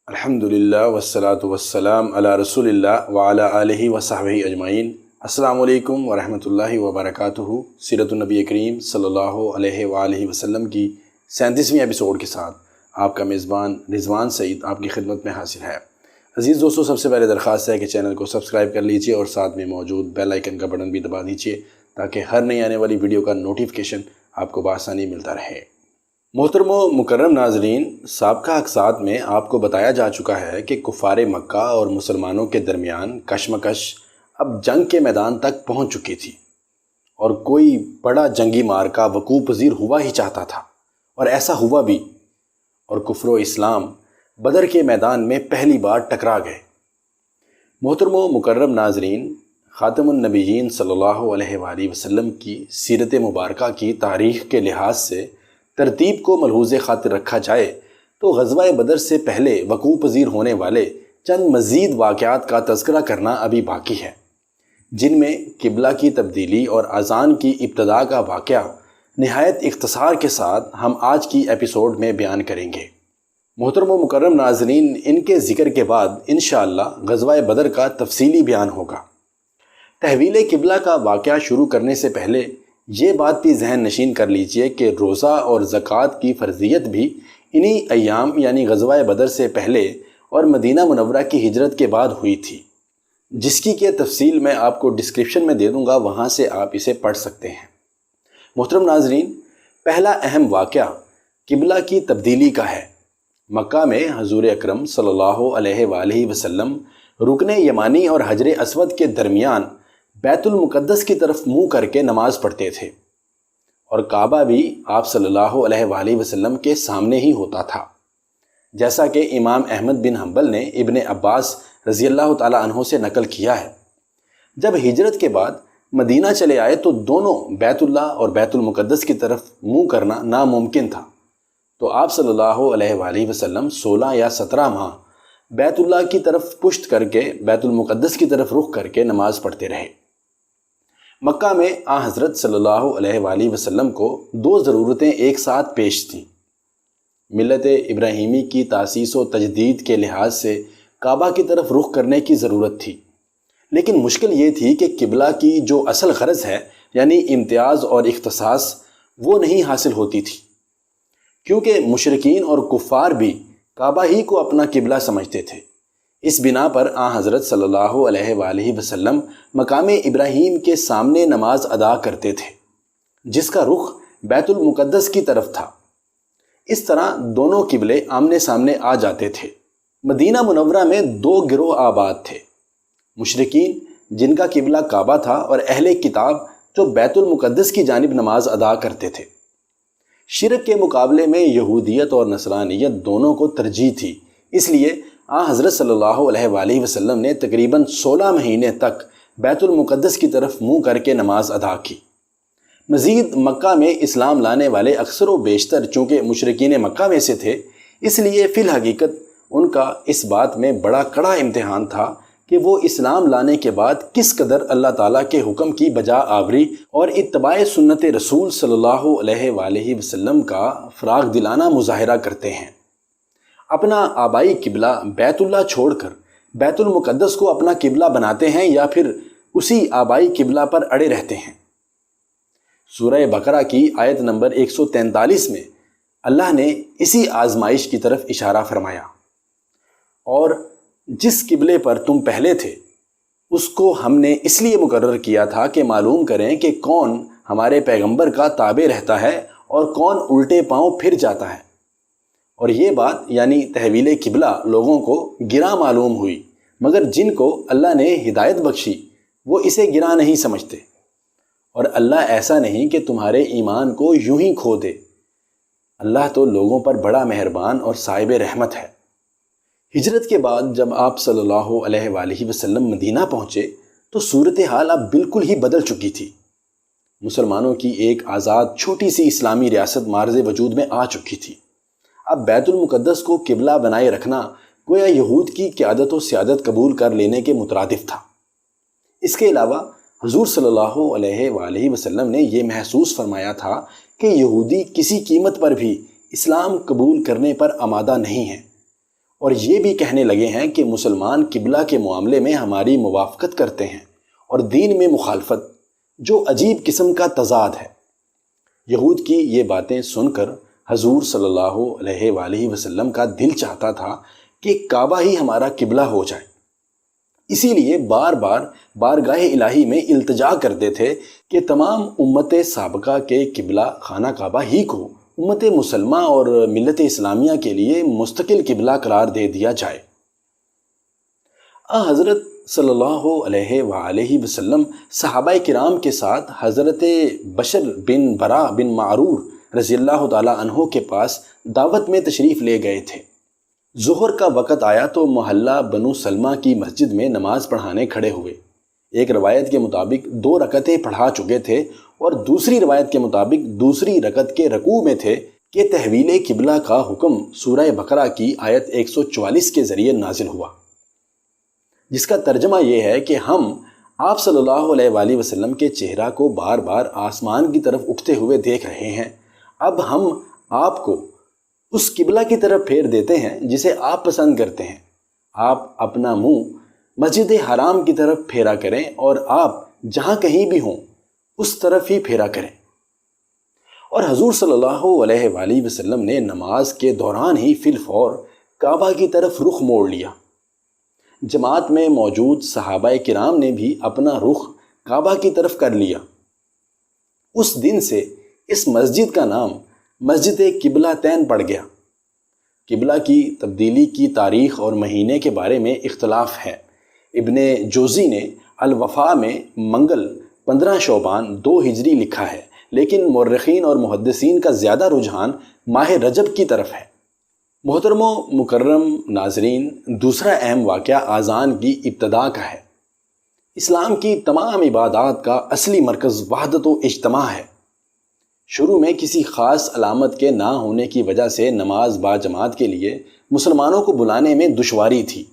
الحمدللہ والصلاۃ والسلام علی رسول اللہ وعلی آلہ وصحبہ اجمعین۔ السلام علیکم ورحمۃ اللہ وبرکاتہ۔ سیرت النبی کریم صلی اللہ علیہ وآلہ وسلم کی 37ویں ایپیسوڈ کے ساتھ آپ کا میزبان رضوان سعید آپ کی خدمت میں حاضر ہے۔ عزیز دوستو، سب سے پہلے درخواست ہے کہ چینل کو سبسکرائب کر لیجئے اور ساتھ میں موجود بیل آئیکن کا بٹن بھی دبا دیجئے تاکہ ہر نئی آنے والی ویڈیو کا نوٹیفیکیشن آپ کو بآسانی ملتا رہے۔ محترم و مکرم ناظرین، سابقہ اقساط میں آپ کو بتایا جا چکا ہے کہ کفار مکہ اور مسلمانوں کے درمیان کشمکش اب جنگ کے میدان تک پہنچ چکی تھی اور کوئی بڑا جنگی معرکہ وقوع پذیر ہوا ہی چاہتا تھا، اور ایسا ہوا بھی، اور کفر و اسلام بدر کے میدان میں پہلی بار ٹکرا گئے۔ محترم و مکرم ناظرین، خاتم النبیین صلی اللہ علیہ وآلہ وسلم کی سیرت مبارکہ کی تاریخ کے لحاظ سے ترتیب کو ملحوظ خاطر رکھا جائے تو غزوہ بدر سے پہلے وقوع پذیر ہونے والے چند مزید واقعات کا تذکرہ کرنا ابھی باقی ہے، جن میں قبلہ کی تبدیلی اور اذان کی ابتدا کا واقعہ نہایت اختصار کے ساتھ ہم آج کی ایپیسوڈ میں بیان کریں گے۔ محترم و مکرم ناظرین، ان کے ذکر کے بعد انشاءاللہ غزوہ بدر کا تفصیلی بیان ہوگا۔ تحویل قبلہ کا واقعہ شروع کرنے سے پہلے یہ بات بھی ذہن نشین کر لیجئے کہ روزہ اور زکوٰۃ کی فرضیت بھی انہی ایام یعنی غزوہ بدر سے پہلے اور مدینہ منورہ کی ہجرت کے بعد ہوئی تھی، جس کی کہ تفصیل میں آپ کو ڈسکرپشن میں دے دوں گا، وہاں سے آپ اسے پڑھ سکتے ہیں۔ محترم ناظرین، پہلا اہم واقعہ قبلہ کی تبدیلی کا ہے۔ مکہ میں حضور اکرم صلی اللہ علیہ وآلہ وسلم رکن یمانی اور حجر اسود کے درمیان بیت المقدس کی طرف منہ کر کے نماز پڑھتے تھے، اور کعبہ بھی آپ صلی اللہ علیہ وآلہ وسلم کے سامنے ہی ہوتا تھا، جیسا کہ امام احمد بن حنبل نے ابن عباس رضی اللہ تعالیٰ عنہ سے نقل کیا ہے۔ جب ہجرت کے بعد مدینہ چلے آئے تو دونوں بیت اللہ اور بیت المقدس کی طرف منہ کرنا ناممکن تھا، تو آپ صلی اللہ علیہ وآلہ وسلم 16 یا 17 ماہ بیت اللہ کی طرف پشت کر کے بیت المقدس کی طرف رخ کر کے نماز پڑھتے رہے۔ مکہ میں حضرت صلی اللہ علیہ وآلہ وسلم کو دو ضرورتیں ایک ساتھ پیش تھیں۔ ملت ابراہیمی کی تاسیس و تجدید کے لحاظ سے کعبہ کی طرف رخ کرنے کی ضرورت تھی، لیکن مشکل یہ تھی کہ قبلہ کی جو اصل غرض ہے یعنی امتیاز اور اختصاص، وہ نہیں حاصل ہوتی تھی، کیونکہ مشرکین اور کفار بھی کعبہ ہی کو اپنا قبلہ سمجھتے تھے۔ اس بنا پر حضرت صلی اللہ علیہ وآلہ وسلم مقام ابراہیم کے سامنے نماز ادا کرتے تھے، جس کا رخ بیت المقدس کی طرف تھا۔ اس طرح دونوں قبلے آمنے سامنے آ جاتے تھے۔ مدینہ منورہ میں دو گروہ آباد تھے، مشرکین جن کا قبلہ کعبہ تھا، اور اہل کتاب جو بیت المقدس کی جانب نماز ادا کرتے تھے۔ شرک کے مقابلے میں یہودیت اور نصرانیت دونوں کو ترجیح تھی، اس لیے حضرت صلی اللہ علیہ وآلہ وسلم نے تقریباً 16 مہینے تک بیت المقدس کی طرف منہ کر کے نماز ادا کی۔ مزید مکہ میں اسلام لانے والے اکثر و بیشتر چونکہ مشرکین مکہ میں سے تھے، اس لیے فی الحقیقت ان کا اس بات میں بڑا کڑا امتحان تھا کہ وہ اسلام لانے کے بعد کس قدر اللہ تعالیٰ کے حکم کی بجا آوری اور اتباع سنت رسول صلی اللہ علیہ وآلہ وسلم کا فراغ دلانہ مظاہرہ کرتے ہیں۔ اپنا آبائی قبلہ بیت اللہ چھوڑ کر بیت المقدس کو اپنا قبلہ بناتے ہیں یا پھر اسی آبائی قبلہ پر اڑے رہتے ہیں۔ سورہ بقرہ کی آیت نمبر 143 میں اللہ نے اسی آزمائش کی طرف اشارہ فرمایا، اور جس قبلے پر تم پہلے تھے اس کو ہم نے اس لیے مقرر کیا تھا کہ معلوم کریں کہ کون ہمارے پیغمبر کا تابع رہتا ہے اور کون الٹے پاؤں پھر جاتا ہے۔ اور یہ بات یعنی تحویل قبلہ لوگوں کو گراں معلوم ہوئی، مگر جن کو اللہ نے ہدایت بخشی وہ اسے گراں نہیں سمجھتے، اور اللہ ایسا نہیں کہ تمہارے ایمان کو یوں ہی کھو دے۔ اللہ تو لوگوں پر بڑا مہربان اور صاحب رحمت ہے۔ ہجرت کے بعد جب آپ صلی اللہ علیہ وآلہ وسلم مدینہ پہنچے تو صورتحال اب بالکل ہی بدل چکی تھی۔ مسلمانوں کی ایک آزاد چھوٹی سی اسلامی ریاست معرض وجود میں آ چکی تھی۔ اب بیت المقدس کو قبلہ بنائے رکھنا گویا یہود کی قیادت و سیادت قبول کر لینے کے مترادف تھا۔ اس کے علاوہ حضور صلی اللہ علیہ وآلہ وسلم نے یہ محسوس فرمایا تھا کہ یہودی کسی قیمت پر بھی اسلام قبول کرنے پر آمادہ نہیں ہیں، اور یہ بھی کہنے لگے ہیں کہ مسلمان قبلہ کے معاملے میں ہماری موافقت کرتے ہیں اور دین میں مخالفت، جو عجیب قسم کا تضاد ہے۔ یہود کی یہ باتیں سن کر حضور صلی اللہ علیہ وآلہ وسلم کا دل چاہتا تھا کہ کعبہ ہی ہمارا قبلہ ہو جائے، اسی لیے بار بار بارگاہ الہی میں التجا کرتے تھے کہ تمام امت سابقہ کے قبلہ خانہ کعبہ ہی کو امت مسلمہ اور ملت اسلامیہ کے لیے مستقل قبلہ قرار دے دیا جائے۔ حضرت صلی اللہ علیہ وآلہ وسلم صحابہ کرام کے ساتھ حضرت بشر بن برا بن معرور رضی اللہ تعالی عنہ کے پاس دعوت میں تشریف لے گئے تھے۔ ظہر کا وقت آیا تو محلہ بنو سلمہ کی مسجد میں نماز پڑھانے کھڑے ہوئے۔ ایک روایت کے مطابق 2 رکعتیں پڑھا چکے تھے اور دوسری روایت کے مطابق دوسری رکعت کے رکوع میں تھے کہ تحویل قبلہ کا حکم سورہ بقرہ کی آیت 144 کے ذریعے نازل ہوا، جس کا ترجمہ یہ ہے کہ ہم آپ صلی اللہ علیہ وآلہ وسلم کے چہرہ کو بار بار آسمان کی طرف اٹھتے ہوئے دیکھ رہے ہیں، اب ہم آپ کو اس قبلہ کی طرف پھیر دیتے ہیں جسے آپ پسند کرتے ہیں۔ آپ اپنا منہ مسجد حرام کی طرف پھیرا کریں اور آپ جہاں کہیں بھی ہوں اس طرف ہی پھیرا کریں۔ اور حضور صلی اللہ علیہ وآلہ وسلم نے نماز کے دوران ہی فی الفور کعبہ کی طرف رخ موڑ لیا۔ جماعت میں موجود صحابہ کرام نے بھی اپنا رخ کعبہ کی طرف کر لیا۔ اس دن سے اس مسجد کا نام مسجد قبلہ تین پڑ گیا۔ قبلہ کی تبدیلی کی تاریخ اور مہینے کے بارے میں اختلاف ہے۔ ابن جوزی نے الوفا میں منگل 15 شعبان 2 ہجری لکھا ہے، لیکن مورخین اور محدثین کا زیادہ رجحان ماہ رجب کی طرف ہے۔ محترم و مکرم ناظرین، دوسرا اہم واقعہ اذان کی ابتدا کا ہے۔ اسلام کی تمام عبادات کا اصلی مرکز وحدت و اجتماع ہے۔ شروع میں کسی خاص علامت کے نہ ہونے کی وجہ سے نماز با جماعت کے لیے مسلمانوں کو بلانے میں دشواری تھی۔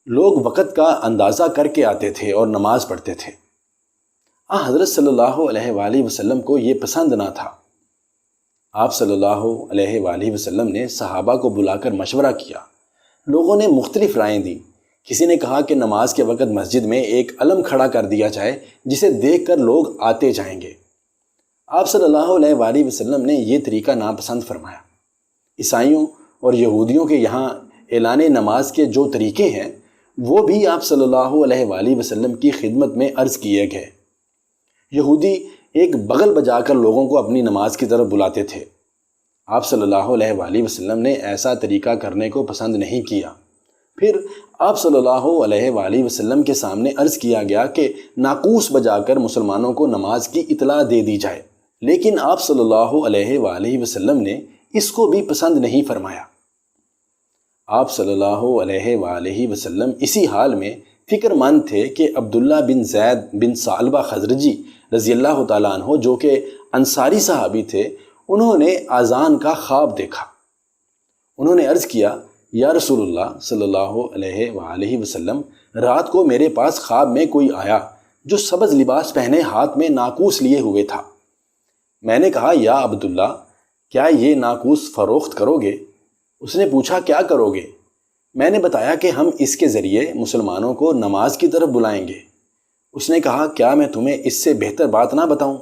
لوگ وقت کا اندازہ کر کے آتے تھے اور نماز پڑھتے تھے۔ حضرت صلی اللہ علیہ وآلہ وسلم کو یہ پسند نہ تھا۔ آپ صلی اللہ علیہ وآلہ وسلم نے صحابہ کو بلا کر مشورہ کیا۔ لوگوں نے مختلف رائیں دی۔ کسی نے کہا کہ نماز کے وقت مسجد میں ایک علم کھڑا کر دیا جائے جسے دیکھ کر لوگ آتے جائیں گے۔ آپ صلی اللہ علیہ وآلہ وسلم نے یہ طریقہ ناپسند فرمایا۔ عیسائیوں اور یہودیوں کے یہاں اعلان نماز کے جو طریقے ہیں وہ بھی آپ صلی اللہ علیہ وآلہ وسلم کی خدمت میں عرض کیے گئے۔ یہودی ایک بغل بجا کر لوگوں کو اپنی نماز کی طرف بلاتے تھے۔ آپ صلی اللہ علیہ وآلہ وسلم نے ایسا طریقہ کرنے کو پسند نہیں کیا۔ پھر آپ صلی اللہ علیہ وآلہ وسلم کے سامنے عرض کیا گیا کہ ناقوس بجا کر مسلمانوں کو نماز کی اطلاع دے دی جائے، لیکن آپ صلی اللہ علیہ وآلہ وسلم نے اس کو بھی پسند نہیں فرمایا۔ آپ صلی اللہ علیہ وآلہ وسلم اسی حال میں فکر مند تھے کہ عبداللہ بن زید بن ثعلبہ خزرجی رضی اللہ تعالیٰ عنہ، جو کہ انصاری صحابی تھے، انہوں نے اذان کا خواب دیکھا۔ انہوں نے عرض کیا، یا رسول اللہ صلی اللہ علیہ وآلہ وسلم، رات کو میرے پاس خواب میں کوئی آیا جو سبز لباس پہنے ہاتھ میں ناقوس لیے ہوئے تھا۔ میں نے کہا، یا عبداللہ، کیا یہ ناقوس فروخت کرو گے؟ اس نے پوچھا، کیا کرو گے؟ میں نے بتایا کہ ہم اس کے ذریعے مسلمانوں کو نماز کی طرف بلائیں گے۔ اس نے کہا، کیا میں تمہیں اس سے بہتر بات نہ بتاؤں؟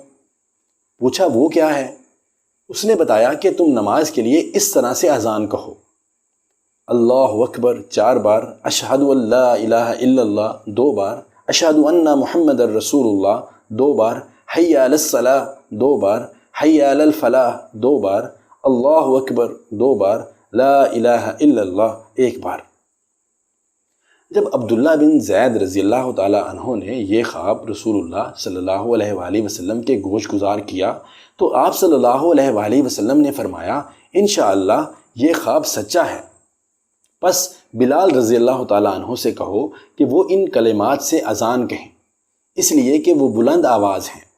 پوچھا، وہ کیا ہے؟ اس نے بتایا کہ تم نماز کے لیے اس طرح سے اذان کہو، اللہ اکبر 4 بار، اشہد ان لا الہ الا اللہ 2 بار، اشہد ان محمد الرسول اللہ 2 بار، حی علی الصلاۃ 2 بار، حی علی الفلاح 2 بار، اللہ اکبر 2 بار، لا الہ الا اللہ 1 بار۔ جب عبداللہ بن زید رضی اللہ تعالیٰ عنہ نے یہ خواب رسول اللہ صلی اللہ علیہ وآلہ وسلم کے گوش گزار کیا تو آپ صلی اللہ علیہ وآلہ وسلم نے فرمایا، انشاءاللہ یہ خواب سچا ہے، پس بلال رضی اللہ تعالیٰ عنہ سے کہو کہ وہ ان کلمات سے اذان کہیں، اس لیے کہ وہ بلند آواز ہیں۔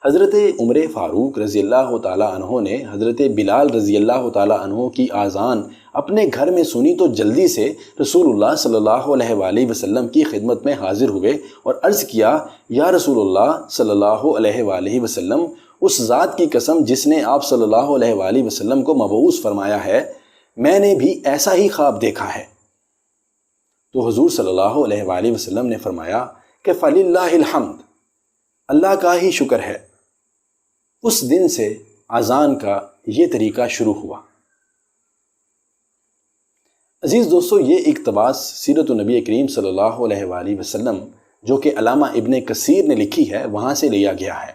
حضرت عمر فاروق رضی اللہ تعالیٰ عنہ نے حضرت بلال رضی اللہ تعالیٰ عنہ کی اذان اپنے گھر میں سنی تو جلدی سے رسول اللہ صلی اللہ علیہ وآلہ وسلم کی خدمت میں حاضر ہوئے اور عرض کیا، یا رسول اللہ صلی اللہ علیہ وآلہ وسلم، اس ذات کی قسم جس نے آپ صلی اللہ علیہ وآلہ وسلم کو مبعوث فرمایا ہے، میں نے بھی ایسا ہی خواب دیکھا ہے۔ تو حضور صلی اللہ علیہ وآلہ وسلم نے فرمایا کہ فَلِلَّهِ الْحَمْدُ، اللہ کا ہی شکر ہے۔ اس دن سے اذان کا یہ طریقہ شروع ہوا۔ عزیز دوستو، یہ اقتباس سیرت النبی کریم صلی اللہ علیہ وآلہ وسلم جو کہ علامہ ابن کثیر نے لکھی ہے وہاں سے لیا گیا ہے۔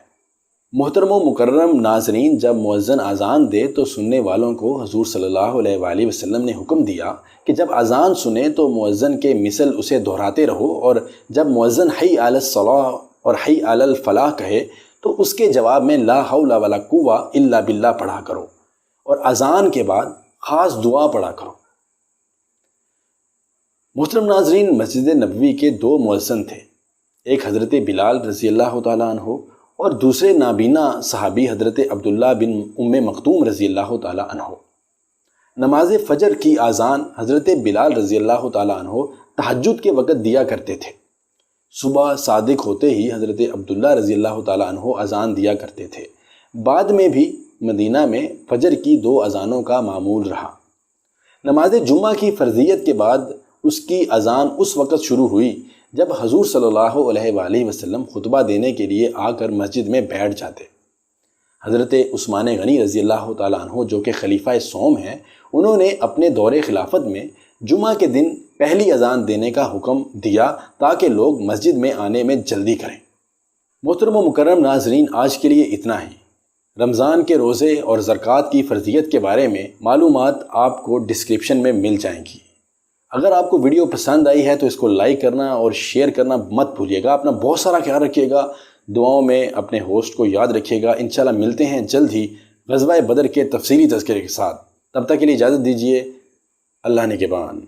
محترم و مکرم ناظرین، جب مؤذن اذان دے تو سننے والوں کو حضور صلی اللہ علیہ وآلہ وسلم نے حکم دیا کہ جب اذان سنیں تو مؤذن کے مثل اسے دہراتے رہو، اور جب مؤذن حی علی الصلاۃ اور حی علی الفلاح کہے تو اس کے جواب میں لا حول ولا قوۃ الا باللہ پڑھا کرو، اور اذان کے بعد خاص دعا پڑھا کرو۔ محترم ناظرین، مسجد نبوی کے دو مؤذن تھے، ایک حضرت بلال رضی اللہ تعالیٰ عنہ اور دوسرے نابینا صحابی حضرت عبداللہ بن ام مکتوم رضی اللہ تعالیٰ عنہ۔ نماز فجر کی اذان حضرت بلال رضی اللہ تعالیٰ عنہ تہجد کے وقت دیا کرتے تھے۔ صبح صادق ہوتے ہی حضرت عبداللہ رضی اللہ تعالیٰ عنہ اذان دیا کرتے تھے۔ بعد میں بھی مدینہ میں فجر کی 2 اذانوں کا معمول رہا۔ نماز جمعہ کی فرضیت کے بعد اس کی اذان اس وقت شروع ہوئی جب حضور صلی اللہ علیہ وآلہ وسلم خطبہ دینے کے لیے آ کر مسجد میں بیٹھ جاتے۔ حضرت عثمان غنی رضی اللہ تعالیٰ عنہ جو کہ خلیفہ سوم ہیں، انہوں نے اپنے دور خلافت میں جمعہ کے دن پہلی اذان دینے کا حکم دیا تاکہ لوگ مسجد میں آنے میں جلدی کریں۔ محترم و مکرم ناظرین، آج کے لیے اتنا ہی۔ رمضان کے روزے اور زکوٰۃ کی فرضیت کے بارے میں معلومات آپ کو ڈسکرپشن میں مل جائیں گی۔ اگر آپ کو ویڈیو پسند آئی ہے تو اس کو لائک کرنا اور شیئر کرنا مت بھولیے گا۔ اپنا بہت سارا خیال رکھیے گا، دعاؤں میں اپنے ہوسٹ کو یاد رکھیے گا۔ انشاءاللہ ملتے ہیں جلد ہی غزوہ بدر کے تفصیلی تذکرے کے ساتھ۔ تب تک کے لیے اجازت دیجیے۔ اللہ نگہبان۔